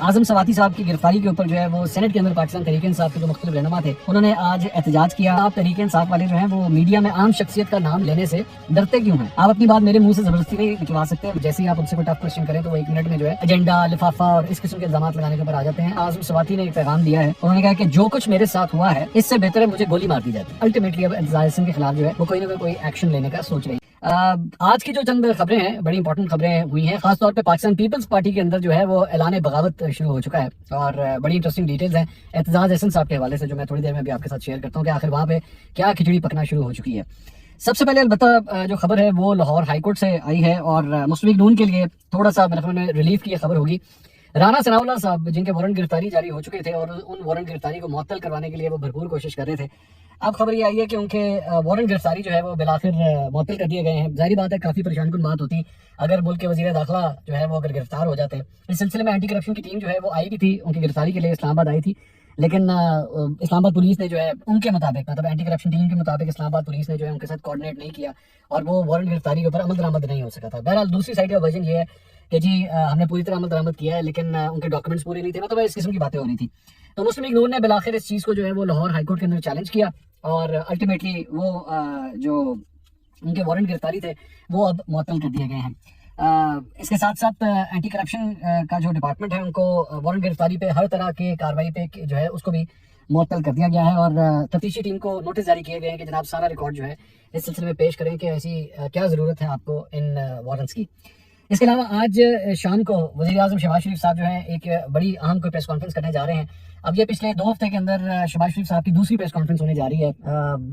आजम सवाती साहब की गिरफ्तारी के ऊपर जो है वो सेनेट के अंदर पाकिस्तान तहरीक इंसाफ के जो मुख्तलिफ रहनुमा थे उन्होंने आज एहतजाज किया। आप तहरीक इंसाफ वाले जो है वो मीडिया में आम शख्सियत का नाम लेने से डरते क्यों हैं? आप अपनी बात मेरे मुंह से जबरदस्ती नहीं निकलवा सकते। जैसे ही आप उनसे कोई टफ क्वेश्चन करें तो वो 1 मिनट में जो है एजेंडा, लिफाफा और इस किस्म के इल्जाम लगाने के ऊपर आ जाते हैं। आजम सवाती ने एक पैगाम दिया है, उन्होंने कहा कि जो कुछ मेरे साथ हुआ है इससे बेहतर है मुझे गोली मार दी जाती। अल्टीमेटली अब एहतजाज के खिलाफ जो है वो कोई ना कोई एक्शन लेने का सोच रही है। आज की जो चंद खबरें हैं, बड़ी इंपॉर्टेंट खबरें हुई हैं। खासतौर पे पाकिस्तान पीपल्स पार्टी के अंदर जो है वो ऐलान बगावत शुरू हो चुका है और बड़ी इंटरेस्टिंग डिटेल्स हैं एतजाज एहसन साहब के हवाले से, जो मैं थोड़ी देर में भी आपके साथ शेयर करता हूँ कि आखिर वहाँ पे क्या खिचड़ी पकना शुरू हो चुकी है। सबसे पहले अलबत्ता जो खबर है वो लाहौर हाईकोर्ट से आई है और मुस्लिम लीग नून के लिए थोड़ा सा मेरे ख्याल में रिलीफ की खबर होगी। राना सनाउल्लाह साहब जिनके वारंट गिरफ्तारी जारी हो चुके थे और उन वारंट गिरफ्तारी को मुअत्तल करवाने के लिए वो भरपूर कोशिश कर रहे थे। अब खबर ये आई है कि उनके वारंट गिरफ्तारी जो है वो बिलाखिर मुअत्तल कर दिए गए हैं। जाहिर बात है काफ़ी परेशान कुन बात होती अगर मुल्क के वज़ीर दाखिला जो है वो अगर गिरफ्तार हो जाते हैं। इस सिलसिले में एंटी करप्शन की टीम जो है वो आई भी थी उनकी गिरफ्तारी के लिए, इस्लामाबाद आई थी, लेकिन इस्लामाबाद पुलिस ने जो है उनके मुताबिक, मतलब एंटी करप्शन टीम के मुताबिक इस्लामाबाद पुलिस ने जो है उनके साथ कोऑर्डिनेट नहीं किया और वो वारंट गिरफ्तारी के ऊपर अमल दरामद नहीं हो सका था। बहरहाल दूसरी साइड का वर्जन ये है कि जी हमने पूरी तरह अमल दरामद किया है लेकिन उनके डॉक्यूमेंट्स पूरे नहीं थे, मतलब इस किस्म की बातें हो रही थी। तो मुस्लिम लीग नून ने बिलाखिर इस चीज़ को जो है वो लाहौर हाईकोर्ट के अंदर चैलेंज किया और अल्टीमेटली वो जो उनके वारंट गिरफ्तारी थे वो अब मुअत्तल कर दिए गए हैं। इसके साथ साथ एंटी करप्शन का जो डिपार्टमेंट है उनको वारंट गिरफ्तारी पे हर तरह के कार्रवाई पे जो है उसको भी मुअत्तल कर दिया गया है और तफ्तीशी टीम को नोटिस जारी किए गए हैं कि जनाब सारा रिकॉर्ड जो है इस सिलसिले में पेश करें कि ऐसी क्या ज़रूरत है आपको इन वारंट्स की। इसके अलावा आज शाम को वज़ीर आज़म शहबाज शरीफ साहब जो है एक बड़ी अहम कोई प्रेस कॉन्फ्रेंस करने जा रहे हैं। अब ये पिछले 2 हफ्ते के अंदर शहबाज शरीफ साहब की दूसरी प्रेस कॉन्फ्रेंस होने जा रही है।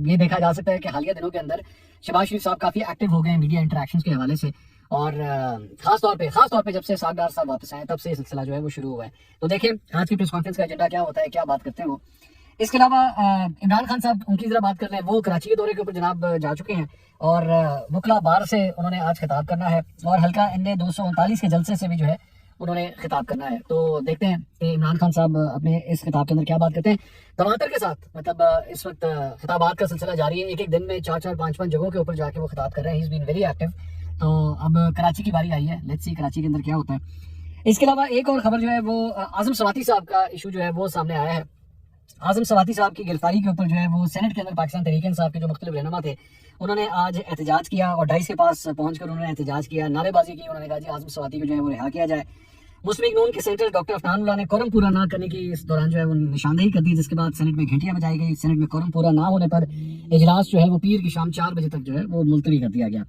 ये देखा जा सकता है कि हालिया दिनों के अंदर शहबाज शरीफ साहब काफ़ी एक्टिव हो गए हैं मीडिया इंटरेक्शंस के हवाले से और खास तौर पे जब से सागदार साहब वापस आए तब से ये सिलसिला जो है वो शुरू हुआ है। तो देखें आज की प्रेस कॉन्फ्रेंस का एजेंडा क्या होता है, क्या बात करते हैं वो। इसके अलावा इमरान खान साहब, उनकी जरा बात कर लें। वो कराची के दौरे के ऊपर जनाब जा चुके हैं और वकला बार से उन्होंने आज खिताब करना है और हल्का एनए 239 के जलसे से भी जो है उन्होंने खिताब करना है। तो देखते हैं कि इमरान खान साहब अपने इस खिताब के अंदर क्या बात करते हैं। टमाटर के साथ, मतलब इस वक्त खिताबात का सिलसिला जारी है, एक दिन में 4-4, 5-5 जगहों के ऊपर जाके वो खिताब कर रहे हैं। He is been very active. तो अब कराची की बारी आई है, लेट्स सी कराची के अंदर क्या होता है। इसके अलावा एक और खबर जो है वो आजम सवाती साहब का इशू जो है वो सामने आया है। आजम सवाती साहब की गिरफ्तारी के ऊपर जो है वो सेनेट के अंदर पाकिस्तान तहरीक इंसाफ के जो मुख्तलिफ रहनुमा थे उन्होंने आज एहतजाज किया और डाइस के पास पहुंचकर उन्होंने एहतजाज किया, नारेबाजी की। उन्होंने कहा जी आजम सवाती को जो है वो रिहा किया जाए। मुस्लिम लीग नून के सेनेटर डॉक्टर अफनान ने कोरम पूरा ना करने की इस दौरान जो है वो निशानदेही कर दी, जिसके बाद सेनेट में घंटियां बजाई गई। सेनेट में कोरम पूरा ना होने पर इजलास जो है वो पीर की शाम 4 बजे तक जो है वो मुलतवी कर दिया गया।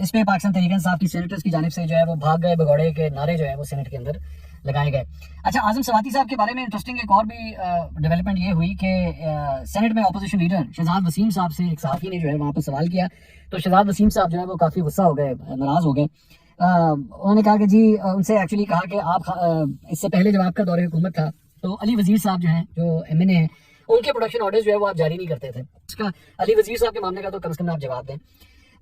इसमें पाकिस्तान तहरीक इंसाफ की सेनेटर्स की जानिब से जो है वो भाग गए भगौड़े के नारे जो है वो सेनेट के अंदर लगाए गए। अच्छा, आजम सवाती साहब के बारे में इंटरेस्टिंग एक और भी डेवलपमेंट ये हुई कि सेनेट में अपोजिशन लीडर शहजाद वसीम साहब से एक सहाफ़ी ने जो है वहाँ पर सवाल किया तो शहजाद वसीम साहब जो है वो काफ़ी गुस्सा हो गए, नाराज़ हो गए। उन्होंने कहा कि जी उनसे एक्चुअली कहा कि आप इससे पहले जब आपका दौरे हुकूमत था तो अली वजीर साहब जो हैं, जो MNA हैं, उनके प्रोडक्शन ऑर्डर्स जो है वो आप जारी नहीं करते थे। इसका अली वजीर साहब के मामले का तो कम से कम आप जवाब दें।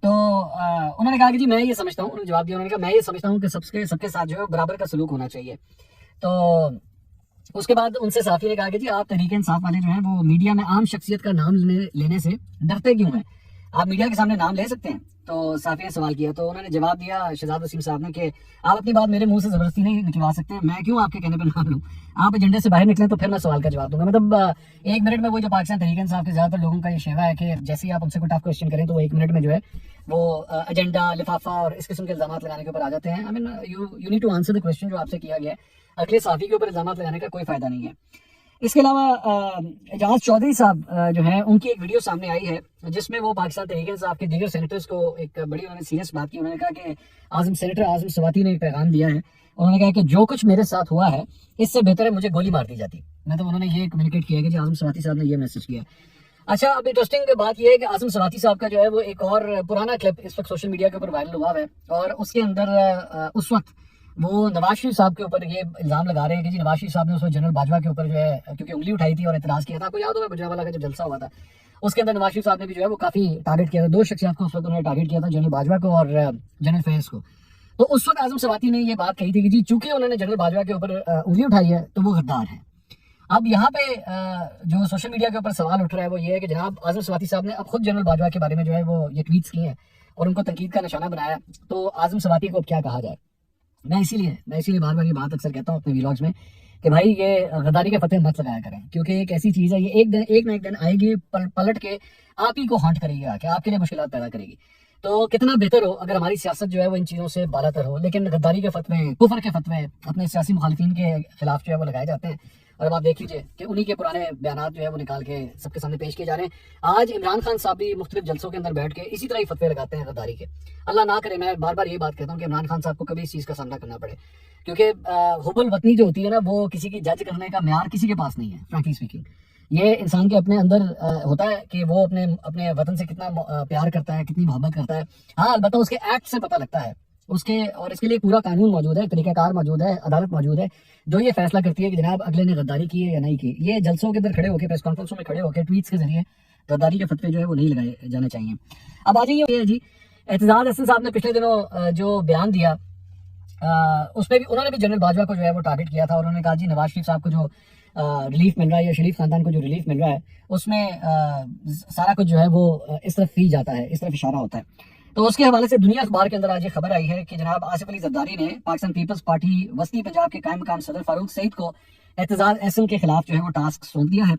तो उन्होंने कहा कि जी मैं ये समझता हूँ, उन्होंने जवाब दिया, उन्होंने कहा मैं ये समझता हूँ कि सबके साथ जो है बराबर का सलूक होना चाहिए। तो उसके बाद उनसे साफ़ी ने कहा कि जी आप तहरीक इंसाफ वाले जो हैं वो मीडिया में आम शख्सियत का नाम लेने से डरते क्यों हैं? आप मीडिया के सामने नाम ले सकते हैं। तो साफ़ी ने सवाल किया तो उन्होंने जवाब दिया शहजाद वसीम साहब ने कि आप अपनी बात मेरे मुंह से ज़बरदस्ती नहीं निकलवा सकते, मैं क्यों आपके कहने पर नाम लूँ। आप एजेंडे से बाहर निकलें तो फिर मैं सवाल का जवाब दूंगा। मतलब 1 मिनट में वो जो पाकिस्तान तहरीक इंसाफ के ज़्यादातर लोगों का ये शेवा है कि जैसे ही आप उनसे कोई टफ क्वेश्चन करें तो वो 1 मिनट में जो है वो एजेंडा, लिफाफा और इस किस्म के इल्जाम लगाने के ऊपर आ जाते हैं। I mean you need to answer the question जो आपसे किया गया है। अगले साफ़ी के ऊपर इल्जाम लगाने का कोई फ़ायदा नहीं है। इसके अलावा एजाज चौधरी साहब जो हैं उनकी एक वीडियो सामने आई है जिसमें वो पाकिस्तान तहरीक इंसाफ के दीगर सेनेटर्स को एक बड़ी उन्होंने सीरियस बात की। उन्होंने कहा कि सेनेटर आजम सवाती ने एक पैगाम दिया है। उन्होंने कहा कि जो कुछ मेरे साथ हुआ है इससे बेहतर है मुझे गोली मार दी जाती। मतलब उन्होंने ये कम्युनिकेट किया कि आजम सवाती साहब ने ये मैसेज किया। अच्छा, अब इंटरेस्टिंग बात यह है कि आजम सवाती साहब का जो है वो एक और पुराना क्लिप इस वक्त सोशल मीडिया के ऊपर वायरल हुआ है और उसके अंदर उस वक्त वो नवाज शरीफ साहब के ऊपर ये इल्ज़ाम लगा रहे हैं कि जी नवाज शरीफ साहब ने उस वक्त जनरल बाजवा के ऊपर जो है क्योंकि उंगली उठाई थी और इतराज़ किया था। आपको याद होगा गुजरावाला का जब जलसा हुआ था उसके अंदर नवाज शरीफ साहब ने भी जो है वो काफ़ी टारगेट किया था। 2 शख्सियत को उस वक्त उन्होंने टारगेट किया था, जनरल बाजवा को और जनरल फैज़ को। तो उस वक्त आजम सवाती ने ये बात कही थी कि जी चूंकि उन्होंने जनरल बाजवा के ऊपर उंगली उठाई है तो वो गद्दार है। अब यहाँ पे जो सोशल मीडिया के ऊपर सवाल उठ रहा है वो ये है कि जनाब आजम सवाती साहब ने अब खुद जनरल बाजवा के बारे में जो है वो ये ट्वीट्स किए हैं और उनको तनकीद का निशाना बनाया। तो आजम सवाती को अब क्या कहा जाए? मैं इसीलिए बार बार ये बात अक्सर कहता हूँ अपने व्लॉग्स में कि भाई ये गद्दारी के फतवे मत लगाया करें, क्योंकि एक ऐसी चीज़ है, ये एक ना एक दिन आएगी, पलट के आप ही को हॉन्ट करेगी, आके आपके लिए मुश्किलात पैदा करेगी। तो कितना बेहतर हो अगर हमारी सियासत जो है वो इन चीज़ों से बालातर हो, लेकिन गद्दारी के फतवे, कुफर के फतवे अपने सियासी मुखालिफिन के खिलाफ जो है वो लगाए जाते हैं। और अब आप देख लीजिए कि उन्हीं के पुराने बयान जो है वो निकाल के सबके सामने पेश किए जा रहे हैं। आज इमरान खान साहब भी मुख्तलिफ जलसों के अंदर बैठ के इसी तरह ही फतवे लगाते हैं गद्दारी के। अल्लाह ना करे, मैं बार बार ये बात कहता हूँ कि इमरान खान साहब को कभी इस चीज़ का सामना करना पड़े, क्योंकि हुब्बुल वतनी जो होती है ना, वो किसी की जज करने का म्यार किसी के पास नहीं है। फ्रैंकली स्पीकिंग, ये इंसान के अपने अंदर होता है कि वो अपने अपने वतन से कितना प्यार करता है, कितनी मोहब्बत करता है। हाँ, अलबत्ता उसके एक्ट से पता लगता है उसके, और इसके लिए पूरा कानून मौजूद है, तरीक़ाकार मौजूद है, अदालत मौजूद है, जो ये फैसला करती है कि जनाब अगले ने गद्दारी की है या नहीं की। ये जलसों के अंदर खड़े होकर, प्रेस कॉन्फ्रेंसों में खड़े होकर, ट्वीट्स के जरिए गद्दारी के फतवे जो है वो नहीं लगाए जाने चाहिए। अब आ जाइए जी, एतजाज अहसन साहब ने पिछले दिनों जो बयान दिया, उसमें भी उन्होंने भी जनरल बाजवा को जो है वो टारगेट किया था, और उन्होंने कहा जी नवाज शरीफ साहब को जो रिलीफ मिल रहा है, या शरीफ खानदान को जो रिलीफ मिल रहा है, उसमें सारा कुछ जो है वो इस तरफ ही जाता है, इस तरफ इशारा होता है। तो उसके हवाले से दुनिया अखबार के अंदर आज ये खबर आई है कि जनाब आसिफ अली जरदारी ने पाकिस्तान पीपल्स पार्टी वस्ती पंजाब के कायम मकाम सदर फारूक सईद को एतजाज अहसन के खिलाफ जो है वो टास्क सौंप दिया है।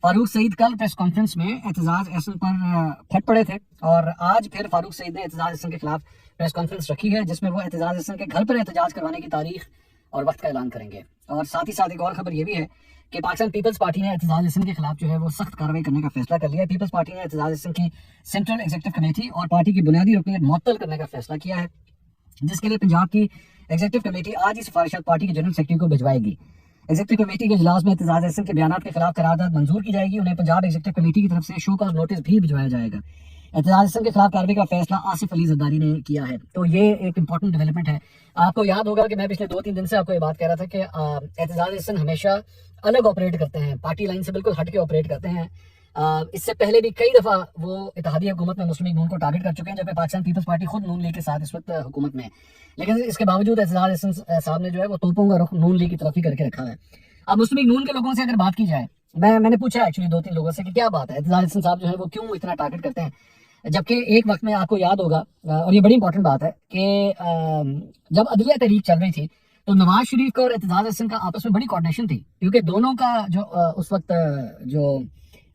फारूक सईद कल प्रेस कॉन्फ्रेंस में एतजाज अहसन पर फट पड़े थे, और आज फिर फारूक सईद ने एतजाज अहसन के खिलाफ प्रेस कॉन्फ्रेंस रखी है, जिसमें वो एतजाज अहसन के घर पर एहतजाज करवाने की तारीख और वक्त का ऐलान करेंगे। और साथ ही साथ एक और खबर ये भी है कि पाकिस्तान पीपल्स पार्टी ने एतजाज अहसन के खिलाफ जो है वो सख्त कार्रवाई करने का फैसला कर लिया है। पीपल्स पार्टी ने एतजाज अहसन की सेंट्रल एग्जीक्यूटिव कमेटी और पार्टी की बुनियादी रुकनीत मुअत्तल करने का फैसला किया है, जिसके लिए पंजाब की एग्जीक्यूटिव कमेटी आज ही सिफारिशात पार्टी के जनरल सेक्रेटरी को भिजवाएगी। एग्जीक्यूटिव कमेटी के इजलास में एतजाज अहसन के बयान के खिलाफ करारदाद मंजूर की जाएगी। उन्हें पंजाब एग्जीक्यूटिव कमेटी की तरफ से शो कॉज नोटिस भी भिजवाया जाएगा। एतजाज अहसन के खिलाफ कार्रवाई का फैसला आसिफ अली जरदारी ने किया है। तो ये एक इंपॉर्टेंट डेवलपमेंट है। आपको याद होगा कि मैं पिछले 2-3 दिन से आपको ये बात कह रहा था कि एतजाज अहसन हमेशा अलग ऑपरेट करते हैं, पार्टी लाइन से बिल्कुल हट के ऑपरेट करते हैं। इससे पहले भी कई दफ़ा वो इत्तेहादी हुकूमत में मुस्लिम लीग नून को टारगेट कर चुके हैं, जबकि पाकिस्तान पीपल्स पार्टी खुद नून लीग के साथ इस वक्त हुकूमत में है। लेकिन इसके बावजूद एतजाज अहसन साहब ने जो है वो तोपों का रुख नून लीग की तरफ ही करके रखा है। अब मुस्लिम लीग नून के लोगों से अगर बात की जाए, मैंने पूछा एक्चुअली 2-3 लोगों से कि क्या बात है, एतजाज अहसन साहब जो है वो क्यों इतना टारगेट करते हैं, जबकि एक वक्त में आपको याद होगा, और ये बड़ी इंपॉर्टेंट बात है कि जब अदलिया तहरीक चल रही थी तो नवाज शरीफ का और एतजाज अहसन का आपस में बड़ी कोऑर्डिनेशन थी, क्योंकि दोनों का जो उस वक्त जो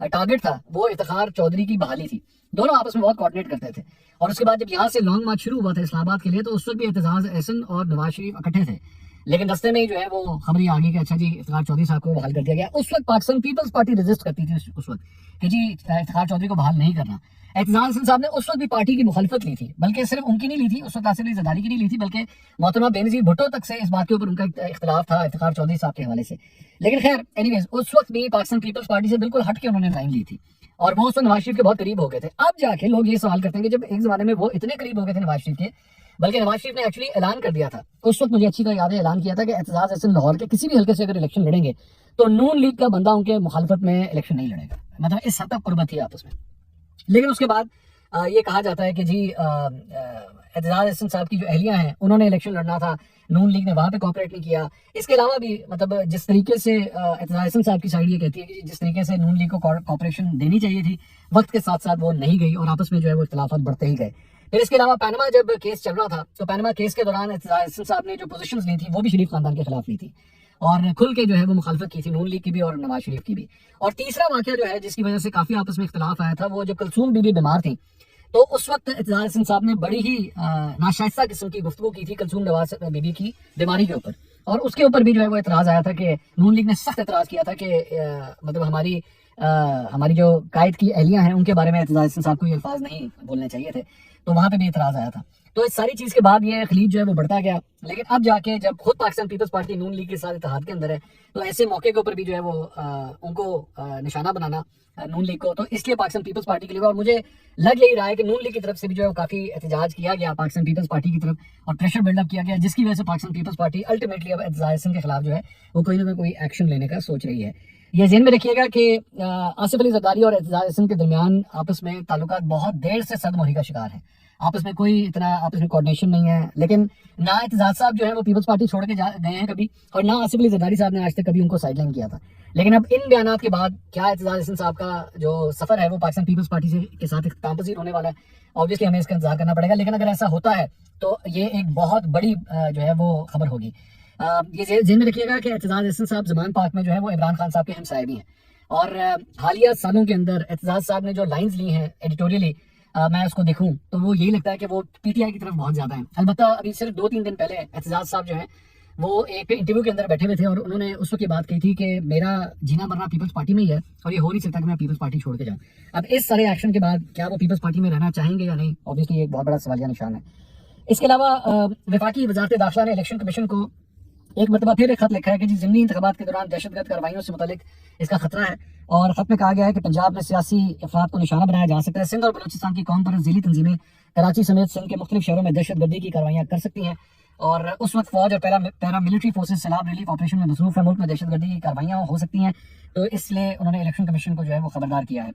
टारगेट था वो इफ्तिखार चौधरी की बहाली थी। दोनों आपस में बहुत कोऑर्डिनेट करते थे। और उसके बाद जब यहाँ से लॉन्ग मार्च शुरू हुआ था इस्लामाबाद के लिए, तो उस वक्त भी एतजाज अहसन और नवाज शरीफ इकट्ठे थे, लेकिन रस्ते में ही जो है वो खबर आ गई कि अच्छा जी इफ्तिखार चौधरी साहब को बहाल कर दिया गया। उस वक्त पाकिस्तान पीपल्स पार्टी रेजिस्ट करती थी उस वक्त कि जी इफ्तिखार चौधरी को बहाल नहीं करना। एतजाज अहसन साहब ने उस वक्त भी पार्टी की मुखालिफत ली थी, बल्कि सिर्फ उनकी नहीं ली थी, उस वक्त आसिफ अली जरदारी की नहीं ली थी, बल्कि मोहतरमा बेनज़ीर भुट्टो तक से इस बात के ऊपर उनका इख्तिलाफ था इफ्तिखार चौधरी साहब के हवाले से। लेकिन खैर एनीवेज, उस वक्त भी पाकिस्तान पीपल्स पार्टी से बिल्कुल हट के उन्होंने लाइन ली थी, और वो उस वक्त नवाज शरीफ के बहुत करीब हो गए थे। अब जाके लोग ये सवाल करते हैं कि जब एक जमाने में वो इतने करीब हो गए थे नवाज शरीफ के, बल्कि नवाज शरीफ ने एक्चुअली ऐलान कर दिया था उस वक्त, मुझे अच्छी तरह याद है, ऐलान किया था कि एतजाज अहसन लाहौर के किसी भी हल्के से अगर इलेक्शन लड़ेंगे तो नून लीग का बंदा उनके मुखालफत में इलेक्शन नहीं लड़ेगा। मतलब इस हद तक कुर्बत थी आपस में। लेकिन उसके बाद ये कहा जाता है कि जी एतजाज अहसन साहब की जो अहलियाँ हैं उन्होंने इलेक्शन लड़ना था, नून लीग ने वहाँ पे कोऑपरेट नहीं किया। इसके अलावा भी मतलब जिस तरीके से एतजाज अहसन साहब की साइड ये कहती है कि जिस तरीके से नून लीग को कोऑपरेशन देनी चाहिए थी, वक्त के साथ साथ वो नहीं गई, और आपस में जो है वो इख्तिलाफात बढ़ते ही गए। फिर इसके अलावा पनामा जब केस चल रहा था, तो पनामा केस के दौरान एतजाज अहसन साहब ने जो पोजीशंस ली थी वो भी शरीफ खानदान के खिलाफ ली थी, और खुल के जो है वो मुखालफत की थी नून लीग की भी और नवाज शरीफ की भी। और तीसरा वाकया जो है जिसकी वजह से काफ़ी आपस में इख्तिलाफ आया था, वो जब कलसूम बीबी बीमार थी, तो उस वक्त एतजाज अहसन साहब ने बड़ी ही नाशाइस्ता किस्म की गुफ्तगू की थी कलसूम नवाज बीबी की बीमारी के ऊपर, और उसके ऊपर भी जो है वो एतराज़ आया था कि नून लीग ने सख्त एतराज़ किया था कि मतलब हमारी जो कायद की अहलियाँ हैं उनके बारे में एतजाज अहसन साहब को ये अल्फाज नहीं बोलने चाहिए थे, तो वहाँ पे भी एतराज़ आया था। तो इस सारी चीज़ के बाद ये खलीज जो है वो बढ़ता गया। लेकिन अब जाके जब खुद पाकिस्तान पीपल्स पार्टी नून लीग के साथ इत्तेहाद के अंदर है, तो ऐसे मौके के ऊपर भी जो है वो उनको निशाना बनाना नून लीग को, तो इसलिए पाकिस्तान पीपल्स पार्टी के लिए, और मुझे लग यही रहा है कि नून लीग की तरफ से भी जो है वो काफ़ी एहतजाज किया गया पाकिस्तान पीपल्स पार्टी की तरफ, और प्रेशर बिल्डअप किया गया, जिसकी वजह से पाकिस्तान पीपल्स पार्टी अल्टीमेटली अब एतजाज अहसन के खिलाफ जो है वो कोई ना कोई एक्शन लेने का सोच रही है। ये ज़हन में रखिएगा कि आसिफ अली जरदारी और एतजाज अहसन के दरमियान आपस में ताल्लुकात बहुत देर से सदमोही का शिकार है। आपस में कोई इतना आपस में कोऑर्डिनेशन नहीं है। लेकिन ना एतजाज साहब जो है वो पीपल्स पार्टी छोड़ के गए हैं कभी, और ना आसिफ अली जरदारी साहब ने आज तक कभी उनको साइडलाइन किया था। लेकिन अब इन बयानात के बाद क्या एतजाज हसन साहब का जो सफर है वो पाकिस्तान पीपल्स पार्टी से के साथ इख्तिताम पजीर होने वाला है। ऑब्वियसली हमें इसका इंतजार करना पड़ेगा, लेकिन अगर ऐसा होता है तो ये एक बहुत बड़ी जो है वो खबर होगी। ये जेल में रखिएगा कि एतजाज हसन साहब ज़मान पार्क में जो है वो इमरान खान साहब के हमसाये भी हैं, और हालिया सालों के अंदर एतजाज साहब ने जो लाइंस ली हैं एडिटोरियली, मैं उसको देखूं तो वो यही लगता है कि वो पीटीआई की तरफ बहुत ज़्यादा है। अलबत्ता अभी सिर्फ 2-3 दिन पहले एतजाज साहब जो हैं वो एक इंटरव्यू के अंदर बैठे हुए थे और उन्होंने उस वक्त बात कही थी कि मेरा जीना मरना पीपल्स पार्टी में ही है और ये हो नहीं सकता कि मैं पीपल्स पार्टी छोड़ के जाऊँ। अब इस सारे एक्शन के बाद क्या वो पीपल्स पार्टी में रहना चाहेंगे या नहीं, ऑब्वियसली एक बहुत बड़ा सवालिया निशान है। इसके अलावा वफाकी वजारत दाखिला ने इलेक्शन कमीशन को एक मरतबा फिर एक खत लिखा है कि जी ज़िमनी इंतखाबात के दौरान दहशतगर्द कार्रवाइयों से मुतालिक इसका खतरा है, और खत में कहा गया है कि पंजाब में सियासी अफराद को निशाना बनाया जा सकता है। सिंध और बलूचिस्तान की कौम पर ज़िली तंजीमें कराची समेत सिंध के मुख्तलिफ शहरों में दहशतगर्दी की कार्रवाइयाँ कर सकती हैं, और उस वक्त फौज और पैरा मिलिट्री फोर्सेज सैलाब रिलीफ ऑपरेशन में मसरूफ है। मुल्क में दहशतगर्दी की कार्रवाइयाँ हो सकती हैं, तो इसलिए उन्होंने इलेक्शन कमीशन को जो है वो खबरदार किया है।